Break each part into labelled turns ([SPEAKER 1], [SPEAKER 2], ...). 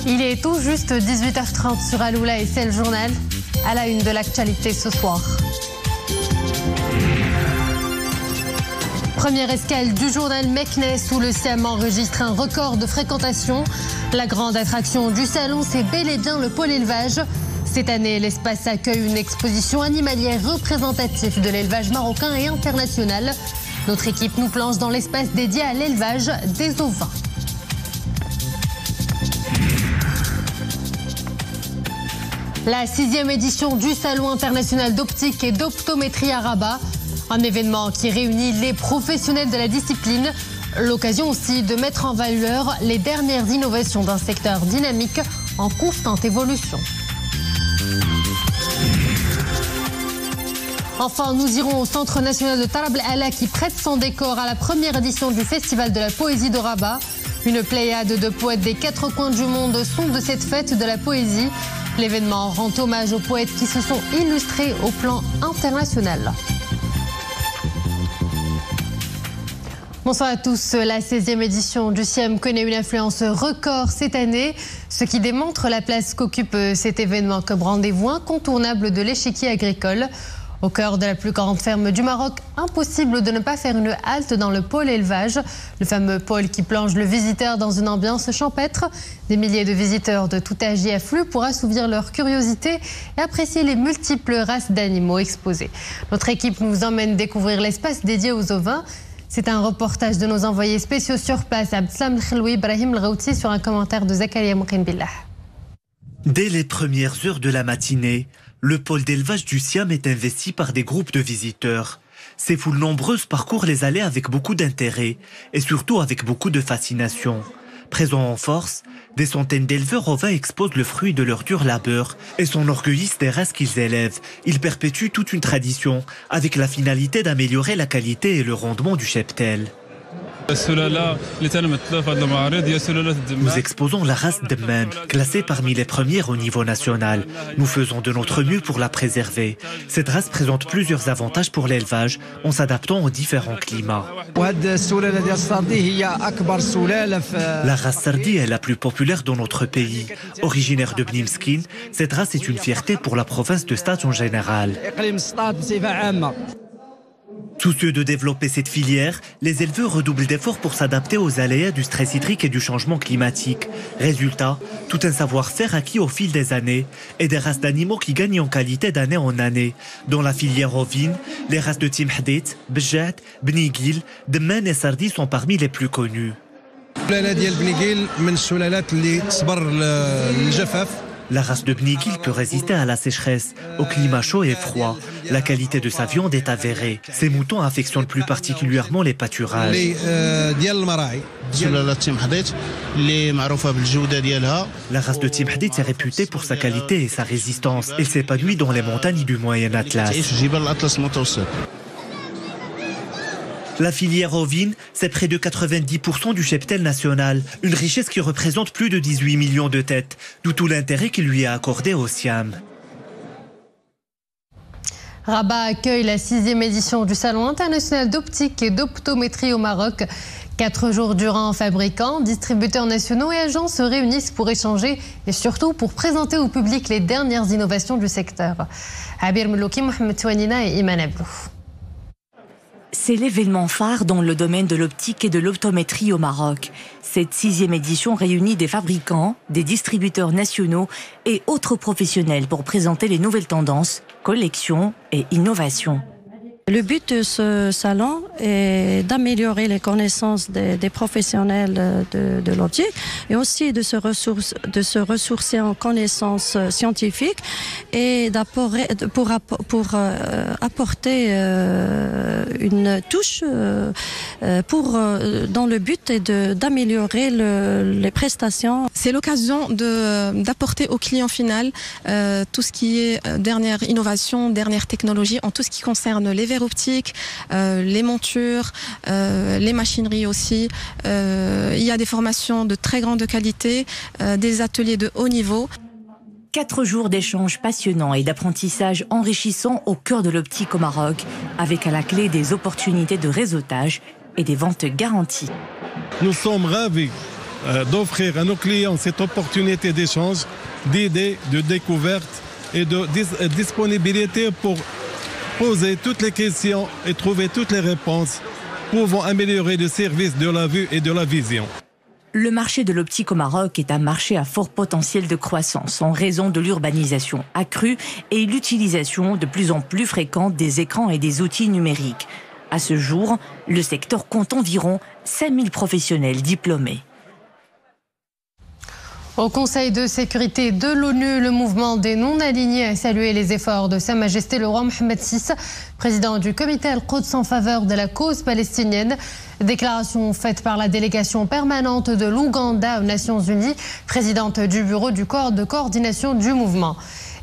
[SPEAKER 1] Il est tout juste 18h30 sur Aloula et c'est le journal. À la une de l'actualité ce soir. Première escale du journal Meknes où le Siam enregistre un record de fréquentation. La grande attraction du salon, c'est bel et bien le pôle élevage. Cette année, l'espace accueille une exposition animalière représentative de l'élevage marocain et international. Notre équipe nous plonge dans l'espace dédié à l'élevage des ovins. La 6e édition du Salon international d'optique et d'optométrie à Rabat. Un événement qui réunit les professionnels de la discipline. L'occasion aussi de mettre en valeur les dernières innovations d'un secteur dynamique en constante évolution. Enfin, nous irons au Centre national de Tarab el-Ala qui prête son décor à la première édition du Festival de la poésie de Rabat. Une pléiade de poètes des 4 coins du monde sont de cette fête de la poésie. L'événement rend hommage aux poètes qui se sont illustrés au plan international. Bonsoir à tous. La 16e édition du Siam connaît une influence record cette année, ce qui démontre la place qu'occupe cet événement comme rendez-vous incontournable de l'échiquier agricole. Au cœur de la plus grande ferme du Maroc, impossible de ne pas faire une halte dans le pôle élevage, le fameux pôle qui plonge le visiteur dans une ambiance champêtre. Des milliers de visiteurs de tout âge y affluent pour assouvir leur curiosité et apprécier les multiples races d'animaux exposés. Notre équipe nous emmène découvrir l'espace dédié aux ovins. C'est un reportage de nos envoyés spéciaux sur place, Abdeslam El-Kheloui, Ibrahim El-Ghouti, sur un commentaire de Zakaria Moukinbillah.
[SPEAKER 2] Dès les premières heures de la matinée, le pôle d'élevage du Siam est investi par des groupes de visiteurs. Ces foules nombreuses parcourent les allées avec beaucoup d'intérêt et surtout avec beaucoup de fascination. Présents en force, des centaines d'éleveurs ovins exposent le fruit de leur dur labeur et s'enorgueillissent des races qu'ils élèvent. Ils perpétuent toute une tradition avec la finalité d'améliorer la qualité et le rendement du cheptel. Nous exposons la race Demman, classée parmi les premières au niveau national. Nous faisons de notre mieux pour la préserver. Cette race présente plusieurs avantages pour l'élevage en s'adaptant aux différents climats. La race Sardi est la plus populaire dans notre pays. Originaire de Bni Meskine, cette race est une fierté pour la province de Stade en général. Soucieux de développer cette filière, les éleveurs redoublent d'efforts pour s'adapter aux aléas du stress hydrique et du changement climatique. Résultat, tout un savoir-faire acquis au fil des années et des races d'animaux qui gagnent en qualité d'année en année. Dans la filière ovine, les races de Timhdit, Bejat, Bnigil, Demman et Sardi sont parmi les plus connues. La race de Bnigil peut résister à la sécheresse, au climat chaud et froid. La qualité de sa viande est avérée. Ces moutons affectionnent plus particulièrement les pâturages. La race de Timhdit est réputée pour sa qualité et sa résistance. Elle s'épanouit dans les montagnes du Moyen Atlas. La filière ovine, c'est près de 90% du cheptel national, une richesse qui représente plus de 18 millions de têtes, d'où tout l'intérêt qui lui est accordé au Siam.
[SPEAKER 1] Rabat accueille la 6e édition du Salon international d'optique et d'optométrie au Maroc. 4 jours durant, fabricants, distributeurs nationaux et agents se réunissent pour échanger et surtout pour présenter au public les dernières innovations du secteur. Abir Melouki, Mohamed Touanina et Iman Ablou.
[SPEAKER 3] C'est l'événement phare dans le domaine de l'optique et de l'optométrie au Maroc. Cette 6e édition réunit des fabricants, des distributeurs nationaux et autres professionnels pour présenter les nouvelles tendances, collections et innovations.
[SPEAKER 4] Le but de ce salon est d'améliorer les connaissances des professionnels de l'optique et aussi de se ressourcer en connaissances scientifiques et pour apporter une touche dans le but d'améliorer les prestations.
[SPEAKER 5] C'est l'occasion d'apporter au client final tout ce qui est dernière innovation, dernière technologie en tout ce qui concerne les verres optiques, les montures, les machineries aussi. Il y a des formations de très grande qualité, des ateliers de haut niveau.
[SPEAKER 3] 4 jours d'échanges passionnants et d'apprentissage enrichissants au cœur de l'optique au Maroc, avec à la clé des opportunités de réseautage et des ventes garanties.
[SPEAKER 6] Nous sommes ravis d'offrir à nos clients cette opportunité d'échange, d'idées, de découverte et de disponibilité pour poser toutes les questions et trouver toutes les réponses pouvant améliorer le service de la vue et de la vision.
[SPEAKER 3] Le marché de l'optique au Maroc est un marché à fort potentiel de croissance en raison de l'urbanisation accrue et l'utilisation de plus en plus fréquente des écrans et des outils numériques. À ce jour, le secteur compte environ 5000 professionnels diplômés.
[SPEAKER 1] Au Conseil de sécurité de l'ONU, le mouvement des non-alignés a salué les efforts de Sa Majesté le roi Mohammed VI, président du comité Al-Quds en faveur de la cause palestinienne. Déclaration faite par la délégation permanente de l'Ouganda aux Nations Unies, présidente du bureau du corps de coordination du mouvement.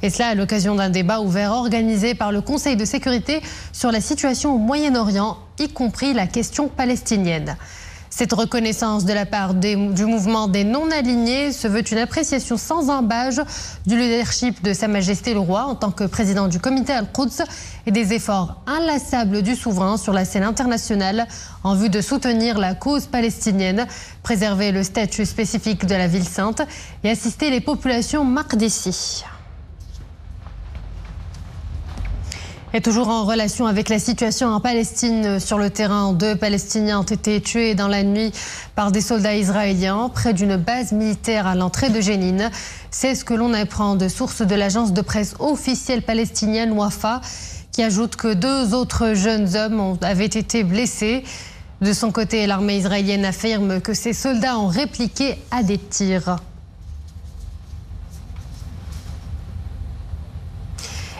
[SPEAKER 1] Et cela à l'occasion d'un débat ouvert organisé par le Conseil de sécurité sur la situation au Moyen-Orient, y compris la question palestinienne. Cette reconnaissance de la part du mouvement des non-alignés se veut une appréciation sans embâche du leadership de Sa Majesté le Roi en tant que président du comité Al-Quds et des efforts inlassables du souverain sur la scène internationale en vue de soutenir la cause palestinienne, préserver le statut spécifique de la ville sainte et assister les populations maqdissi. Et toujours en relation avec la situation en Palestine, sur le terrain, 2 Palestiniens ont été tués dans la nuit par des soldats israéliens près d'une base militaire à l'entrée de Jénine. C'est ce que l'on apprend de sources de l'agence de presse officielle palestinienne Wafa, qui ajoute que 2 autres jeunes hommes avaient été blessés. De son côté, l'armée israélienne affirme que ses soldats ont répliqué à des tirs.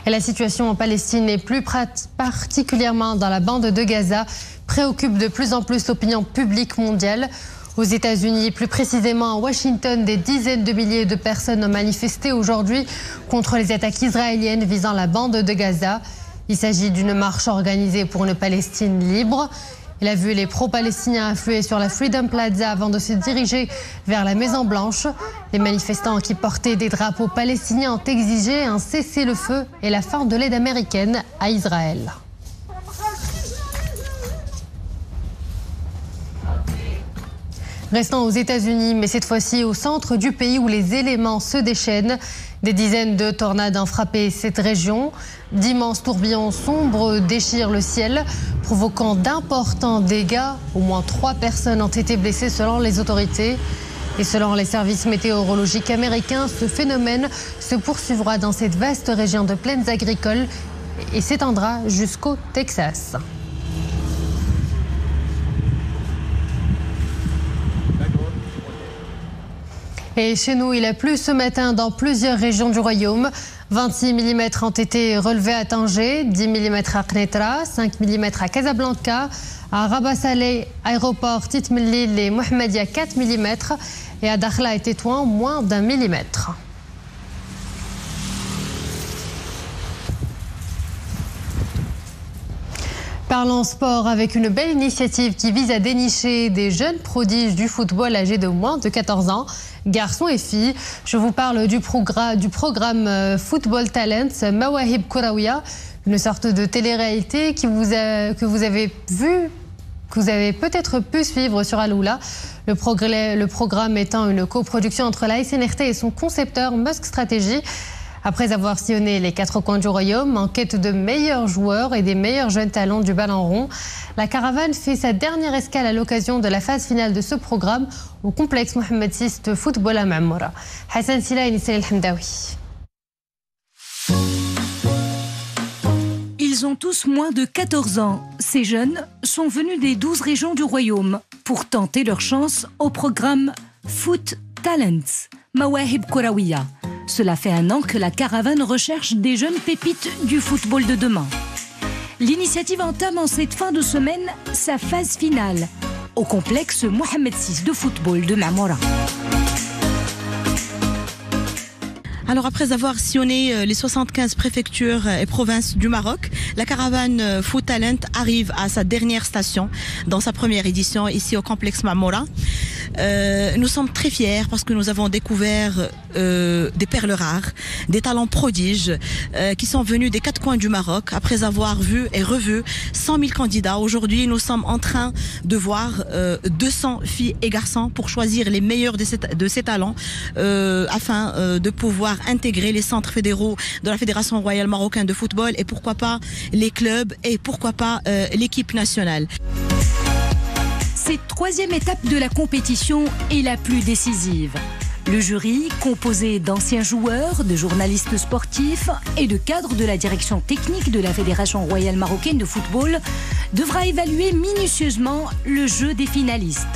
[SPEAKER 1] Et la situation en Palestine et plus particulièrement dans la bande de Gaza préoccupe de plus en plus l'opinion publique mondiale. Aux États-Unis, plus précisément à Washington, des dizaines de milliers de personnes ont manifesté aujourd'hui contre les attaques israéliennes visant la bande de Gaza. Il s'agit d'une marche organisée pour une Palestine libre. Il a vu les pro-palestiniens affluer sur la Freedom Plaza avant de se diriger vers la Maison-Blanche. Les manifestants qui portaient des drapeaux palestiniens ont exigé un cessez-le-feu et la fin de l'aide américaine à Israël. Restant aux États-Unis, mais cette fois-ci au centre du pays où les éléments se déchaînent. Des dizaines de tornades ont frappé cette région. D'immenses tourbillons sombres déchirent le ciel, provoquant d'importants dégâts. Au moins 3 personnes ont été blessées selon les autorités. Et selon les services météorologiques américains, ce phénomène se poursuivra dans cette vaste région de plaines agricoles et s'étendra jusqu'au Texas. Et chez nous, il a plu ce matin dans plusieurs régions du royaume. 26 mm ont été relevés à Tanger, 10 mm à Knetra, 5 mm à Casablanca, à Rabat Saleh, aéroport Tit Mellil et Mohammedia 4 mm et à Dakhla et Tétouan moins d'1 millimètre. Parlons sport avec une belle initiative qui vise à dénicher des jeunes prodiges du football âgés de moins de 14 ans, garçons et filles. Je vous parle du programme Football Talents Mawahib Kourawia, une sorte de télé-réalité que vous avez peut-être pu suivre sur Aloula. Le programme étant une coproduction entre la SNRT et son concepteur Musk Strategy. Après avoir sillonné les 4 coins du royaume en quête de meilleurs joueurs et des meilleurs jeunes talents du ballon rond, la caravane fait sa dernière escale à l'occasion de la phase finale de ce programme au complexe Mohammed VI de football à Mamoura. Hassan Sila et Nissel Hamdawi.
[SPEAKER 7] Ils ont tous moins de 14 ans. Ces jeunes sont venus des 12 régions du royaume pour tenter leur chance au programme Foot Talents Mawahib Kourawia. Cela fait 1 an que la caravane recherche des jeunes pépites du football de demain. L'initiative entame en cette fin de semaine sa phase finale au complexe Mohammed VI de football de Mamoura.
[SPEAKER 8] Alors après avoir sillonné les 75 préfectures et provinces du Maroc, la caravane Foot Talent arrive à sa dernière station dans sa première édition ici au complexe Mamoura. Nous sommes très fiers parce que nous avons découvert des perles rares, des talents prodiges qui sont venus des quatre coins du Maroc après avoir vu et revu 100 000 candidats. Aujourd'hui, nous sommes en train de voir 200 filles et garçons pour choisir les meilleurs de ces talents afin de pouvoir intégrer les centres fédéraux de la Fédération royale marocaine de football et pourquoi pas les clubs et pourquoi pas l'équipe nationale.
[SPEAKER 7] Cette troisième étape de la compétition est la plus décisive. Le jury, composé d'anciens joueurs, de journalistes sportifs et de cadres de la direction technique de la Fédération royale marocaine de football, devra évaluer minutieusement le jeu des finalistes.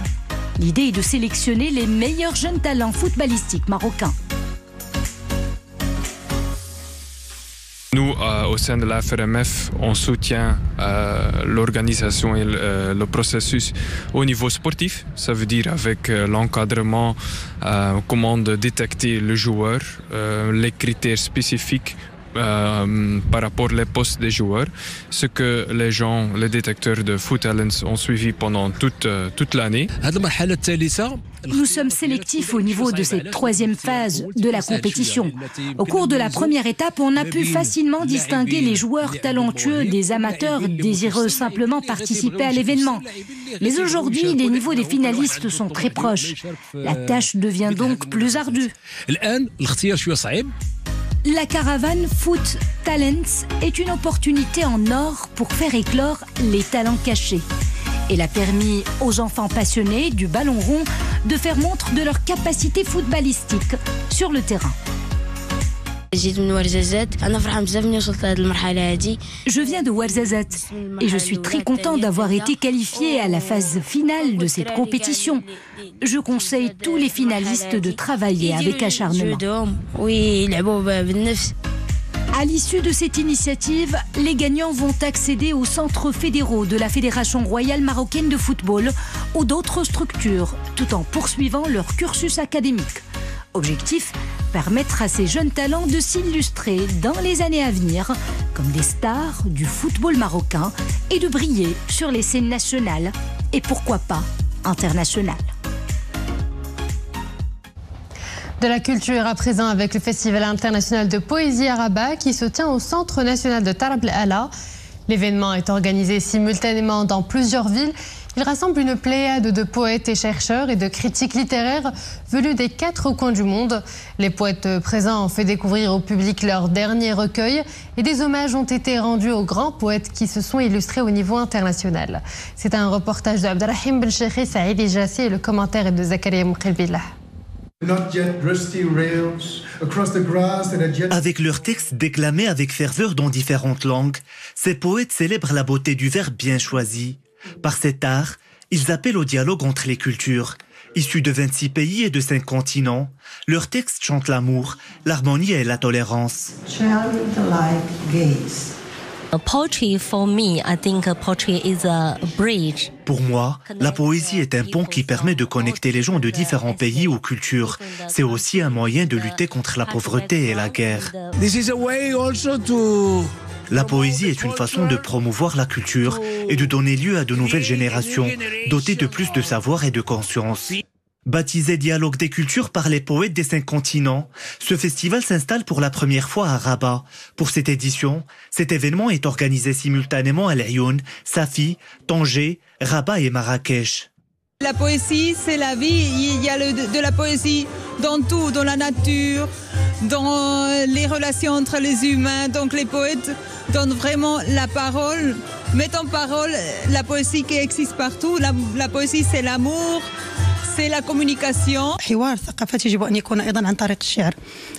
[SPEAKER 7] L'idée est de sélectionner les meilleurs jeunes talents footballistiques marocains.
[SPEAKER 9] Nous, au sein de la FRMF, on soutient l'organisation et le processus au niveau sportif. Ça veut dire avec l'encadrement, comment détecter le joueur, les critères spécifiques par rapport aux postes des joueurs. Ce que les détecteurs de Foot Talents ont suivi pendant toute l'année.
[SPEAKER 7] Nous sommes sélectifs au niveau de cette troisième phase de la compétition. Au cours de la première étape, on a pu facilement distinguer les joueurs talentueux des amateurs désireux simplement participer à l'événement. Mais aujourd'hui, les niveaux des finalistes sont très proches. La tâche devient donc plus ardue. La caravane Foot Talents est une opportunité en or pour faire éclore les talents cachés. Elle a permis aux enfants passionnés du ballon rond de faire montre de leur capacité footballistique sur le terrain. Je viens de Ouarzazate et je suis très content d'avoir été qualifié à la phase finale de cette compétition. Je conseille tous les finalistes de travailler avec acharnement. À l'issue de cette initiative, les gagnants vont accéder aux centres fédéraux de la Fédération royale marocaine de football ou d'autres structures, tout en poursuivant leur cursus académique. Objectif, permettre à ces jeunes talents de s'illustrer dans les années à venir comme des stars du football marocain et de briller sur les scènes nationales et pourquoi pas internationales.
[SPEAKER 1] De la culture à présent avec le Festival international de poésie à Rabat qui se tient au Centre national de Tarab El Hala. L'événement est organisé simultanément dans plusieurs villes. Il rassemble une pléiade de poètes et chercheurs et de critiques littéraires venus des 4 coins du monde. Les poètes présents ont fait découvrir au public leur dernier recueil et des hommages ont été rendus aux grands poètes qui se sont illustrés au niveau international. C'est un reportage de Abdelrahim Belcheikhi, Saïd Ijassi et le commentaire est de Zakaria Moukhelbillah.
[SPEAKER 2] Avec leurs textes déclamés avec ferveur dans différentes langues, ces poètes célèbrent la beauté du vers bien choisi. Par cet art, ils appellent au dialogue entre les cultures. Issus de 26 pays et de 5 continents, leurs textes chantent l'amour, l'harmonie et la tolérance. Pour moi, la poésie est un pont qui permet de connecter les gens de différents pays ou cultures. C'est aussi un moyen de lutter contre la pauvreté et la guerre. La poésie est une façon de promouvoir la culture et de donner lieu à de nouvelles générations, dotées de plus de savoir et de conscience. Baptisé Dialogue des cultures par les poètes des 5 continents, ce festival s'installe pour la première fois à Rabat. Pour cette édition, cet événement est organisé simultanément à Laayoune, Safi, Tanger, Rabat et Marrakech.
[SPEAKER 10] La poésie, c'est la vie. Il y a de la poésie dans tout, dans la nature, dans les relations entre les humains. Donc les poètes donnent vraiment la parole, mettent en parole la poésie qui existe partout. La poésie, c'est l'amour. C'est la communication.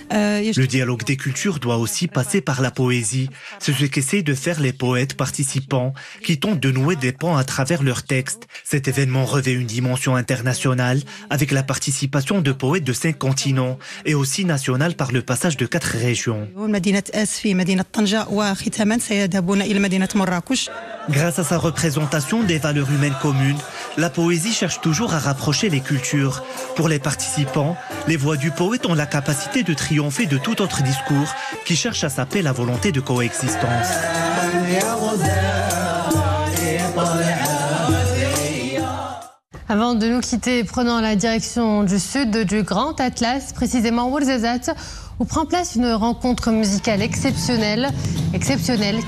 [SPEAKER 2] Le dialogue des cultures doit aussi passer par la poésie. C'est ce qu'essayent de faire les poètes participants qui tentent de nouer des ponts à travers leurs textes. Cet événement revêt une dimension internationale avec la participation de poètes de 5 continents et aussi nationale par le passage de 4 régions. Grâce à sa représentation des valeurs humaines communes, la poésie cherche toujours à rapprocher les cultures. Pour les participants, les voix du poète ont la capacité de triompher de tout autre discours qui cherche à saper la volonté de coexistence.
[SPEAKER 1] Avant de nous quitter, prenons la direction du sud du Grand Atlas, précisément Ouarzazate, où prend place une rencontre musicale exceptionnelle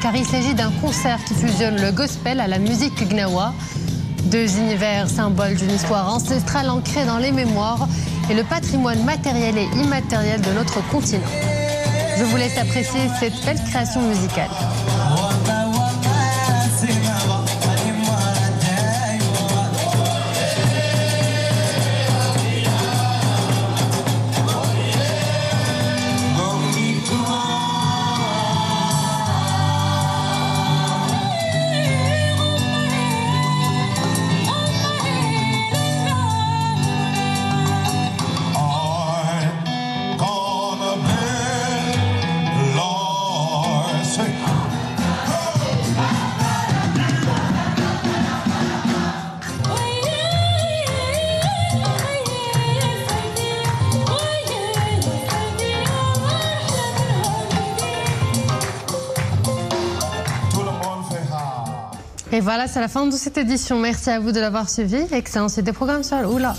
[SPEAKER 1] car il s'agit d'un concert qui fusionne le gospel à la musique gnawa. Deux univers symboles d'une histoire ancestrale ancrée dans les mémoires et le patrimoine matériel et immatériel de notre continent. Je vous laisse apprécier cette belle création musicale. Et voilà, c'est la fin de cette édition. Merci à vous de l'avoir suivi. Excellent, c'était le programme sur Oula.